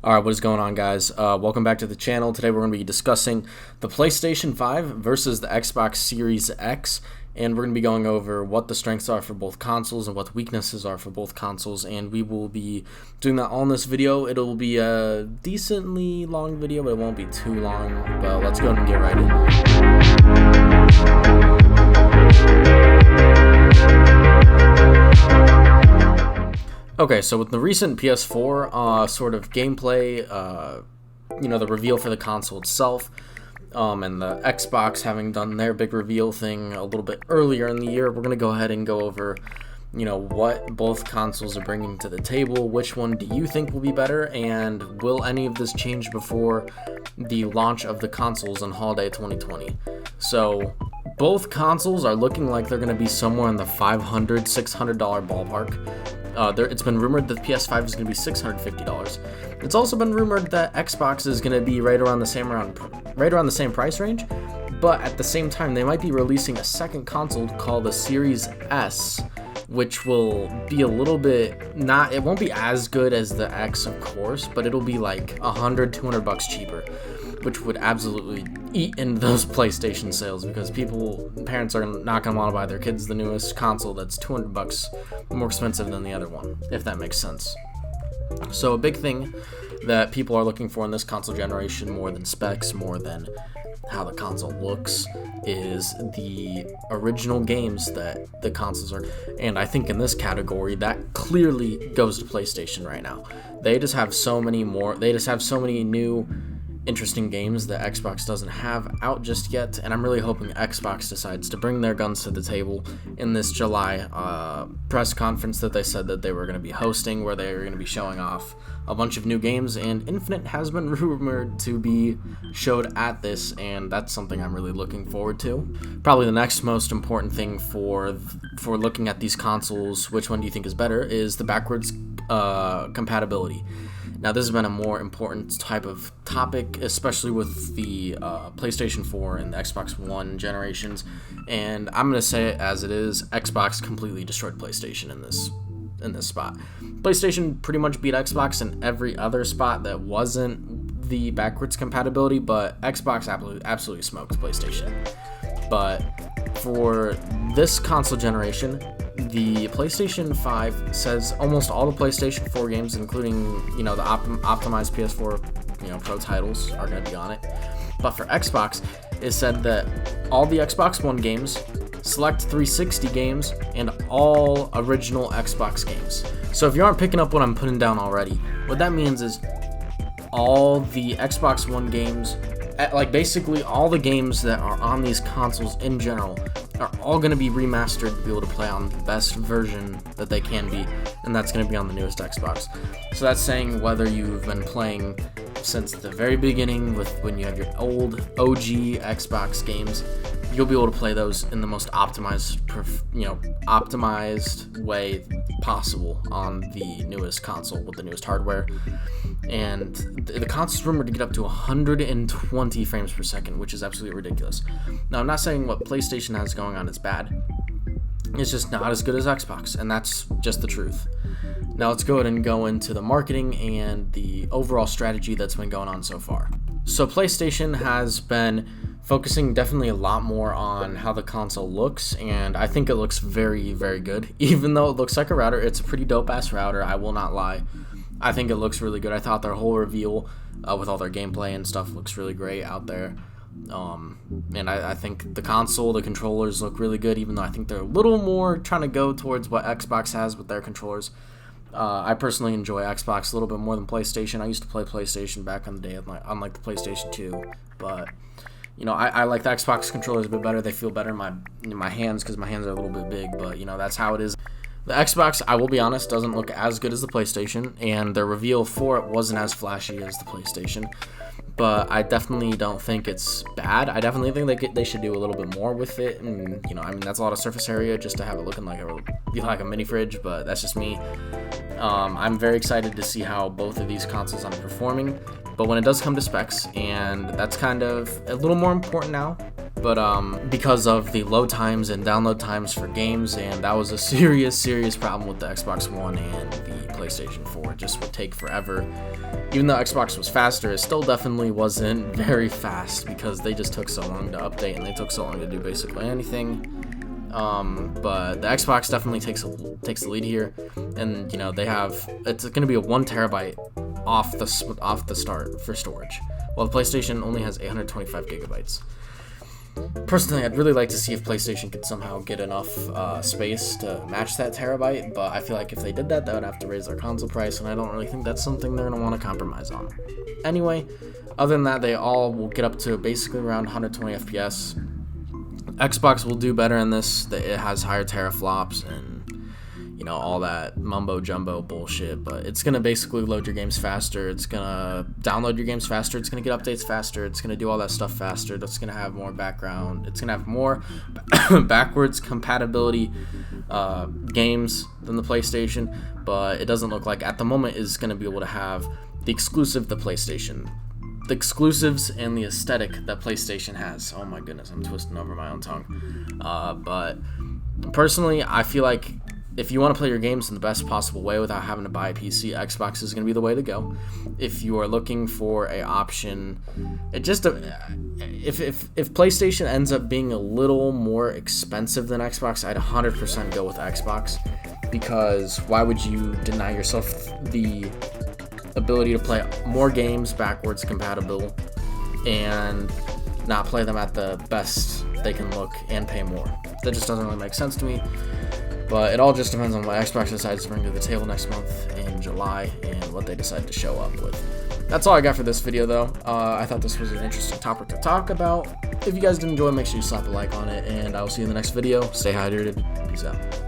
Alright, what is going on, guys? Welcome back to the channel. Today we're going to be discussing the PlayStation 5 versus the Xbox Series X, and we're going to be going over what the strengths are for both consoles and what the weaknesses are for both consoles, and we will be doing that all in this video. It'll be a decently long video, but it won't be too long, but let's go and get right in there. Okay, so with the recent PS4 sort of gameplay, the reveal for the console itself, and the Xbox having done their big reveal thing a little bit earlier in the year, we're going to go ahead and go over, what both consoles are bringing to the table, which one do you think will be better, and will any of this change before the launch of the consoles in holiday 2020? So both consoles are looking like they're going to be somewhere in the $500, $600 ballpark. It's been rumored that the PS5 is going to be $650. It's also been rumored that Xbox is going to be right around the same price range, but at the same time, they might be releasing a second console called the Series S, which will be a little bit it won't be as good as the X, of course, but it'll be like $100, $200 cheaper, which would absolutely eat into those PlayStation sales because parents are not going to want to buy their kids the newest console that's $200 more expensive than the other one, if that makes sense. So a big thing that people are looking for in this console generation, more than specs, more than how the console looks, is the original games that the consoles are. And I think in this category, that clearly goes to PlayStation right now. They just have so many new interesting games that Xbox doesn't have out just yet, and I'm really hoping Xbox decides to bring their guns to the table in this July press conference that they said that they were going to be hosting, where they were going to be showing off a bunch of new games, and Infinite has been rumored to be showed at this, and that's something I'm really looking forward to. Probably the next most important thing for looking at these consoles, which one do you think is better, is the backwards compatibility. Now, this has been a more important type of topic, especially with the PlayStation 4 and the Xbox One generations, and I'm going to say it as it is, Xbox completely destroyed PlayStation in this spot. PlayStation pretty much beat Xbox in every other spot that wasn't the backwards compatibility, but Xbox absolutely smoked PlayStation. But for this console generation, the PlayStation 5 says almost all the PlayStation 4 games, including, the optimized PS4, Pro titles, are going to be on it. But for Xbox, it said that all the Xbox One games, select 360 games, and all original Xbox games. So if you aren't picking up what I'm putting down already, what that means is all the Xbox One games, like basically all the games that are on these consoles in general, are all going to be remastered to be able to play on the best version that they can be, and that's going to be on the newest Xbox. So that's saying whether you've been playing since the very beginning with when you have your old OG Xbox games, you'll be able to play those in the most optimized way possible on the newest console with the newest hardware. And the console's rumored to get up to 120 frames per second, which is absolutely ridiculous. Now, I'm not saying what PlayStation has going on is bad. It's just not as good as Xbox, and that's just the truth. Now, let's go ahead and go into the marketing and the overall strategy that's been going on so far. So PlayStation has been focusing definitely a lot more on how the console looks, and I think it looks very, very good. Even though it looks like a router, it's a pretty dope-ass router, I will not lie. I think it looks really good. I thought their whole reveal with all their gameplay and stuff looks really great out there. And I think the console, the controllers look really good, even though I think they're a little more trying to go towards what Xbox has with their controllers. I personally enjoy Xbox a little bit more than PlayStation. I used to play PlayStation back in the day on the PlayStation 2, but I like the Xbox controllers a bit better. They feel better in my hands because my hands are a little bit big, but that's how it is. The Xbox, I will be honest, doesn't look as good as the PlayStation, and their reveal for it wasn't as flashy as the PlayStation, but I definitely don't think it's bad. I definitely think they should do a little bit more with it, and that's a lot of surface area just to have it looking like a mini fridge, but that's just me. I'm very excited to see how both of these consoles are performing, but when it does come to specs, and that's kind of a little more important now, but because of the load times and download times for games, and that was a serious problem with the Xbox One and the PlayStation 4. It just would take forever. Even though Xbox was faster, it still definitely wasn't very fast because they just took so long to update and they took so long to do basically anything. But the Xbox definitely takes the lead here, and you know it's going to be a 1 terabyte off the start for storage, while the PlayStation only has 825 gigabytes. Personally, I'd really like to see if PlayStation could somehow get enough space to match that terabyte, but I feel like if they did that, they would have to raise their console price, and I don't really think that's something they're going to want to compromise on. Anyway, other than that, they all will get up to basically around 120 FPS. Xbox will do better in this. It has higher teraflops and all that mumbo jumbo bullshit, but it's gonna basically load your games faster. It's gonna download your games faster. It's gonna get updates faster. It's gonna do all that stuff faster. It's gonna have more background. It's gonna have more backwards compatibility games than the PlayStation, but it doesn't look like at the moment is gonna be able to have the exclusives and the aesthetic that PlayStation has. Oh my goodness, I'm twisting over my own tongue. But personally, I feel like if you want to play your games in the best possible way without having to buy a PC, Xbox is going to be the way to go. If you are looking for a option, if PlayStation ends up being a little more expensive than Xbox, I'd 100% go with Xbox, because why would you deny yourself the ability to play more games backwards compatible and not play them at the best they can look and pay more? That just doesn't really make sense to me. But it all just depends on what Xbox decides to bring to the table next month in July and what they decide to show up with. That's all I got for this video, though. I thought this was an interesting topic to talk about. If you guys did enjoy, make sure you slap a like on it, and I will see you in the next video. Stay hydrated. Peace out.